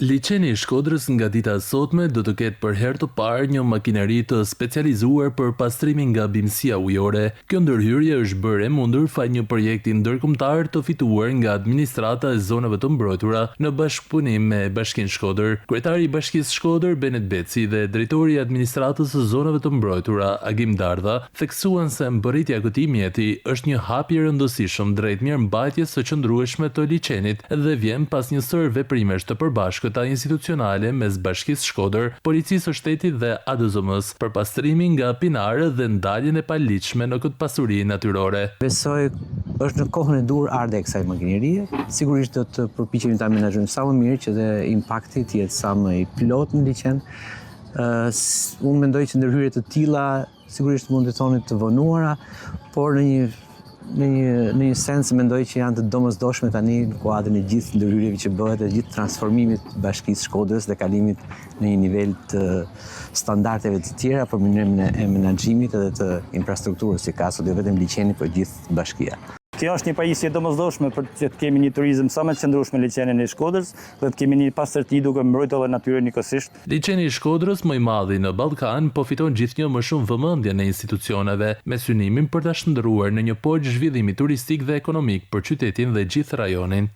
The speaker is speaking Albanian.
Liçeni i Shkodrës nga dita e sotme do të ketë për herë të parë një makineri të specializuar për pastrimin nga bimësia ujore. Kjo ndërhyrje është bërë e mundur fal një projekti ndërkombëtar të fituar nga administrata e zonave të mbrojtura në bashkëpunim me Bashkinë Shkodër. Kryetari i Bashkisë Shkodër Benet Beci dhe drejtori i administratës së zonave të mbrojtura Agim Dardha theksuan se mbërritja e këtij mjeti është një hap i rëndësishëm drejt mirëmbajtjes së qëndrueshme të liçenit dhe vjen pas një sër veprimesh të përbashkëta institucionale mes Bashkisë Shkodër, Policisë së Shtetit dhe ADZM-s për pastrimin nga pinare dhe ndaljen e paligjshme në këtë pasuri natyrore. Besoj është në kohën e dur ardhe e kësaj makinerie. Sigurisht do të përpiqemi ta menaxhojmë sa më mirë që dhe impakti të jetë sa më i plot në liçen. Unë mendoj që ndërhyrje të tilla sigurisht mund të thoni të vonuara, por në një sens mendoj që janë të domosdoshme tani në kuadrin e gjithë ndërhyrjeve që bëhet, e gjithë transformimit të Bashkisë Shkodrës dhe kalimit në një nivel të standardeve të tjera për mënyrën e menaxhimit edhe të infrastrukturës që ka sot jo vetëm liçeni, por gjithë bashkia. Kjo është një pajisje domosdoshme për që të kemi një turizëm sa më të qëndrueshëm në liçenin e Shkodrës dhe të kemi një pastërti duke mbrojtur edhe natyrën njëkohësisht. Liçeni i Shkodrës, më i madhi në Ballkan, po fiton gjithnjë më shumë vëmendje në institucioneve, me synimin për ta shndërruar në një pol zhvillimi turistik dhe ekonomik për qytetin dhe gjithë rajonin.